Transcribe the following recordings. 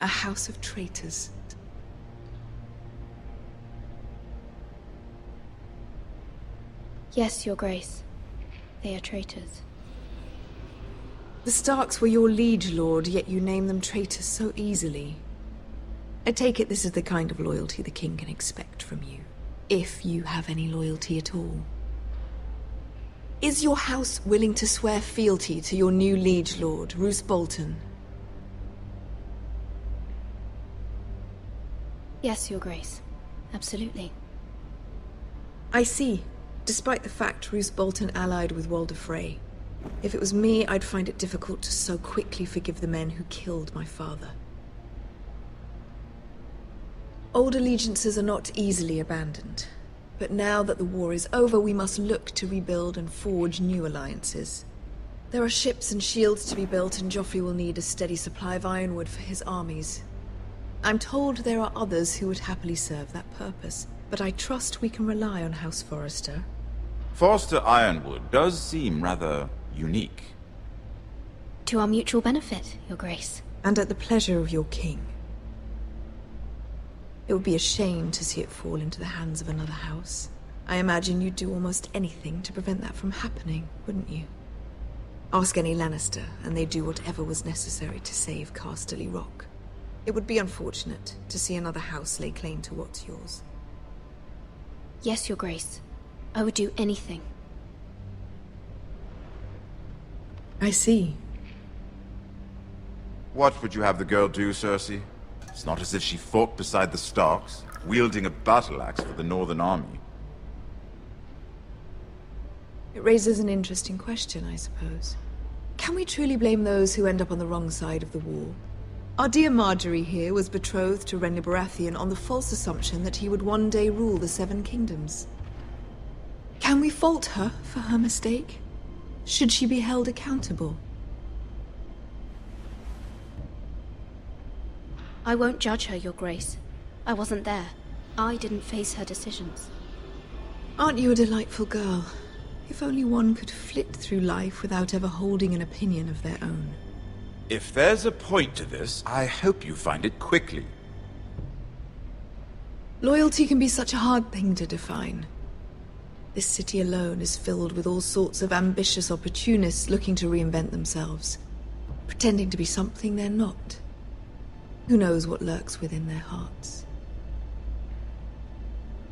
A house of traitors. Yes, Your Grace. They are traitors. The Starks were your liege lord, yet you name them traitors so easily. I take it this is the kind of loyalty the king can expect from you. If you have any loyalty at all. Is your house willing to swear fealty to your new liege lord, Roose Bolton? Yes, Your Grace. Absolutely. I see. Despite the fact Roose Bolton allied with Walder Frey. If it was me, I'd find it difficult to so quickly forgive the men who killed my father. Old allegiances are not easily abandoned. But now that the war is over, we must look to rebuild and forge new alliances. There are ships and shields to be built, and Joffrey will need a steady supply of ironwood for his armies. I'm told there are others who would happily serve that purpose, but I trust we can rely on House Forrester. Forrester Ironwood does seem rather unique. To our mutual benefit, Your Grace. And at the pleasure of your king. It would be a shame to see it fall into the hands of another house. I imagine you'd do almost anything to prevent that from happening, wouldn't you? Ask any Lannister, and they'd do whatever was necessary to save Casterly Rock. It would be unfortunate to see another house lay claim to what's yours. Yes, Your Grace. I would do anything. I see. What would you have the girl do, Cersei? It's not as if she fought beside the Starks, wielding a battle axe for the Northern Army. It raises an interesting question, I suppose. Can we truly blame those who end up on the wrong side of the war? Our dear Marjorie here was betrothed to Renly Baratheon on the false assumption that he would one day rule the Seven Kingdoms. Can we fault her for her mistake? Should she be held accountable? I won't judge her, Your Grace. I wasn't there. I didn't face her decisions. Aren't you a delightful girl? If only one could flit through life without ever holding an opinion of their own. If there's a point to this, I hope you find it quickly. Loyalty can be such a hard thing to define. This city alone is filled with all sorts of ambitious opportunists looking to reinvent themselves, pretending to be something they're not. Who knows what lurks within their hearts?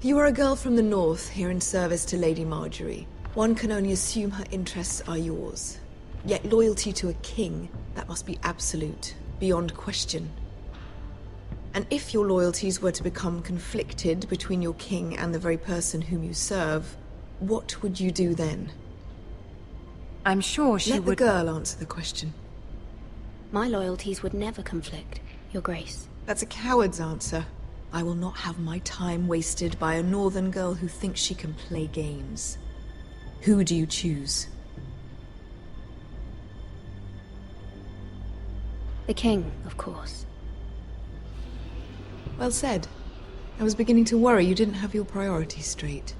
You are a girl from the north, here in service to Lady Marjorie. One can only assume her interests are yours. Yet loyalty to a king, that must be absolute, beyond question. And if your loyalties were to become conflicted between your king and the very person whom you serve, what would you do then? I'm sure she would... would... Let the girl answer the question. My loyalties would never conflict, Your Grace. That's a coward's answer. I will not have my time wasted by a northern girl who thinks she can play games. Who do you choose? The king, of course. Well said. I was beginning to worry you didn't have your priorities straight.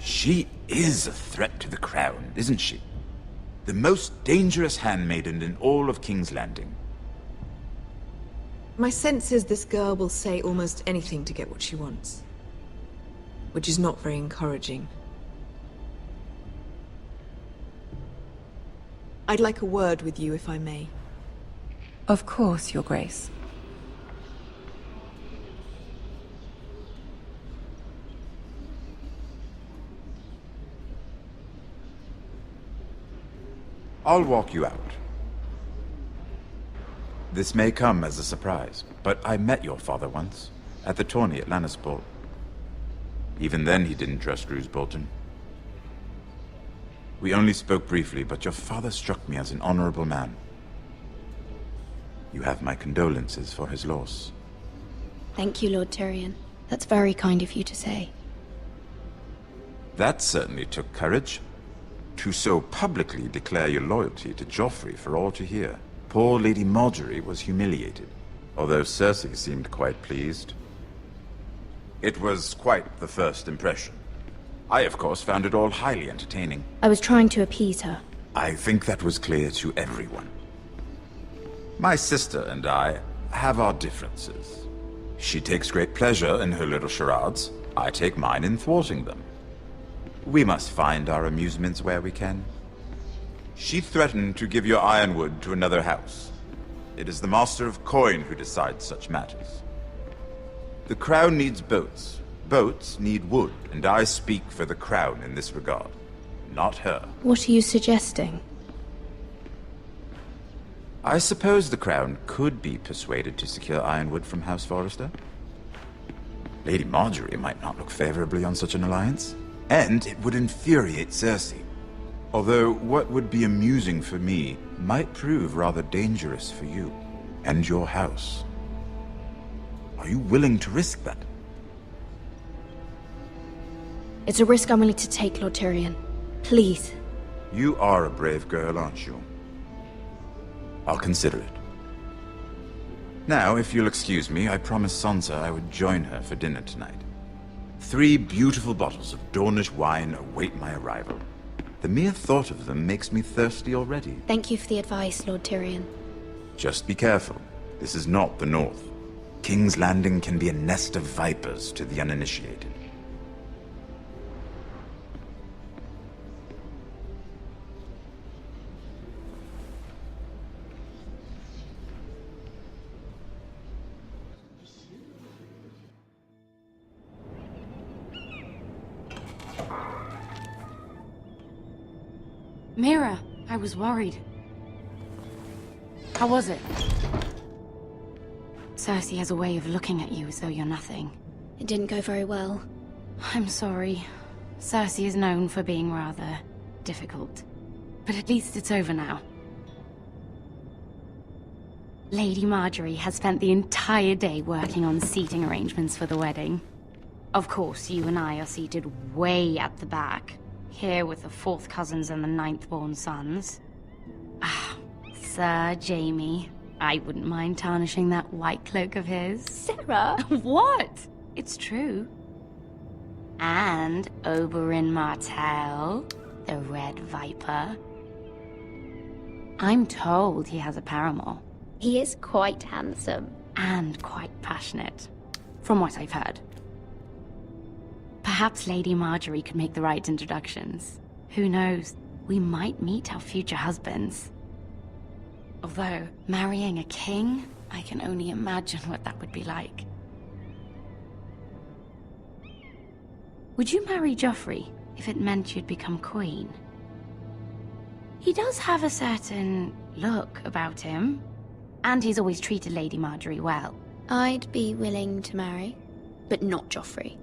She is a threat to the crown, isn't she? The most dangerous handmaiden in all of King's Landing. My sense is this girl will say almost anything to get what she wants. Which is not very encouraging. I'd like a word with you, if I may. Of course, Your Grace. I'll walk you out. This may come as a surprise, but I met your father once, at the tourney at Lannisport. Even then he didn't trust Roose Bolton. We only spoke briefly, but your father struck me as an honorable man. You have my condolences for his loss. Thank you, Lord Tyrion. That's very kind of you to say. That certainly took courage. To so publicly declare your loyalty to Joffrey for all to hear. Poor Lady Marjorie was humiliated, although Cersei seemed quite pleased. It was quite the first impression. I, of course, found it all highly entertaining. I was trying to appease her. I think that was clear to everyone. My sister and I have our differences. She takes great pleasure in her little charades. I take mine in thwarting them. We must find our amusements where we can. She threatened to give your ironwood to another house. It is the Master of Coin who decides such matters. The crown needs boats. Boats need wood, and I speak for the crown in this regard, not her. What are you suggesting? I suppose the crown could be persuaded to secure ironwood from House Forrester. Lady Marjorie might not look favorably on such an alliance, and it would infuriate Cersei. Although what would be amusing for me might prove rather dangerous for you and your house. Are you willing to risk that? It's a risk I'm willing to take, Lord Tyrion. Please. You are a brave girl, aren't you? I'll consider it. Now, if you'll excuse me, I promised Sansa I would join her for dinner tonight. 3 beautiful bottles of Dornish wine await my arrival. The mere thought of them makes me thirsty already. Thank you for the advice, Lord Tyrion. Just be careful. This is not the North. King's Landing can be a nest of vipers to the uninitiated. Mira, I was worried. How was it? Cersei has a way of looking at you as though you're nothing. It didn't go very well. I'm sorry. Cersei is known for being rather difficult. But at least it's over now. Lady Marjorie has spent the entire day working on seating arrangements for the wedding. Of course, you and I are seated way at the back. Here with the 4th cousins and the 9th-born sons. Ah, Sir Jaime. I wouldn't mind tarnishing that white cloak of his. Sarah! What? It's true. And Oberyn Martell, the Red Viper. I'm told he has a paramour. He is quite handsome. And quite passionate, from what I've heard. Perhaps Lady Marjorie could make the right introductions. Who knows? We might meet our future husbands. Although, marrying a king, I can only imagine what that would be like. Would you marry Joffrey if it meant you'd become queen? He does have a certain look about him, and he's always treated Lady Marjorie well. I'd be willing to marry, but not Joffrey.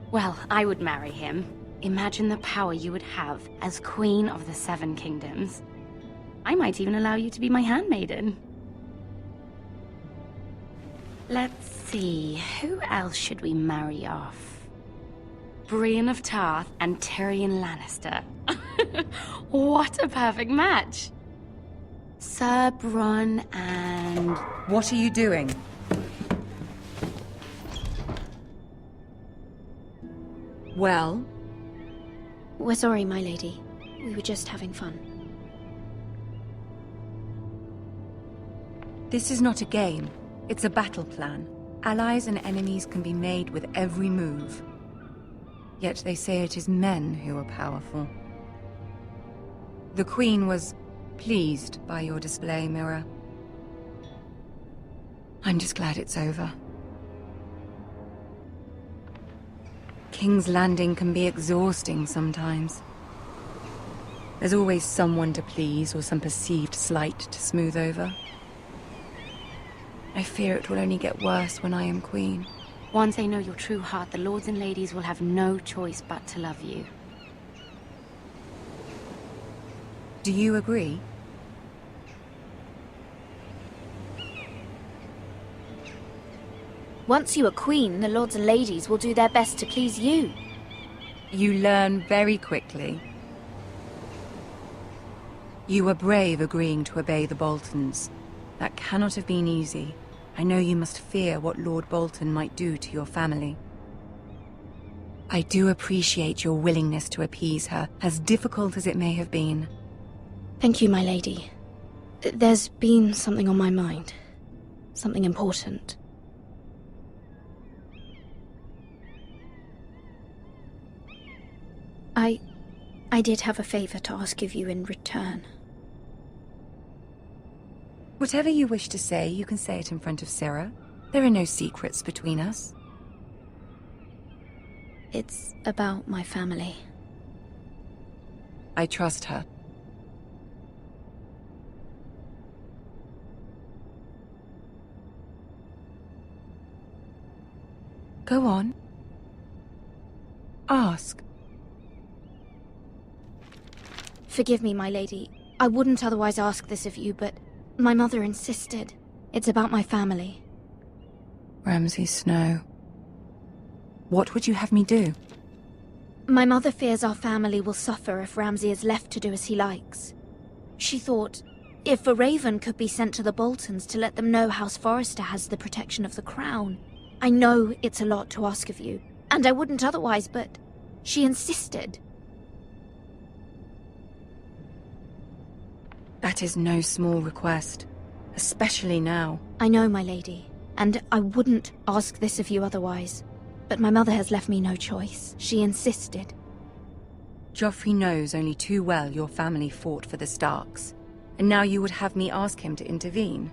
Well, I would marry him. Imagine the power you would have as Queen of the 7 Kingdoms. I might even allow you to be my handmaiden. Let's see, who else should we marry off? Brienne of Tarth and Tyrion Lannister. What a perfect match! Sir Bronn and... What are you doing? Well? We're sorry, my lady. We were just having fun. This is not a game. It's a battle plan. Allies and enemies can be made with every move. Yet they say it is men who are powerful. The Queen was pleased by your display, Mira. I'm just glad it's over. King's Landing can be exhausting sometimes. There's always someone to please or some perceived slight to smooth over. I fear it will only get worse when I am queen. Once they know your true heart, the lords and ladies will have no choice but to love you. Do you agree? Once you are queen, the lords and ladies will do their best to please you. You learn very quickly. You were brave agreeing to obey the Boltons. That cannot have been easy. I know you must fear what Lord Bolton might do to your family. I do appreciate your willingness to appease her, as difficult as it may have been. Thank you, my lady. There's been something on my mind. Something important. I did have a favor to ask of you in return. Whatever you wish to say, you can say it in front of Sarah. There are no secrets between us. It's about my family. I trust her. Go on. Ask. Forgive me, my lady. I wouldn't otherwise ask this of you, but my mother insisted. It's about my family. Ramsay Snow. What would you have me do? My mother fears our family will suffer if Ramsay is left to do as he likes. She thought, if a raven could be sent to the Boltons to let them know House Forrester has the protection of the crown. I know it's a lot to ask of you, and I wouldn't otherwise, but she insisted. That is no small request, especially now. I know, my lady, and I wouldn't ask this of you otherwise. But my mother has left me no choice. She insisted. Joffrey knows only too well your family fought for the Starks, and now you would have me ask him to intervene.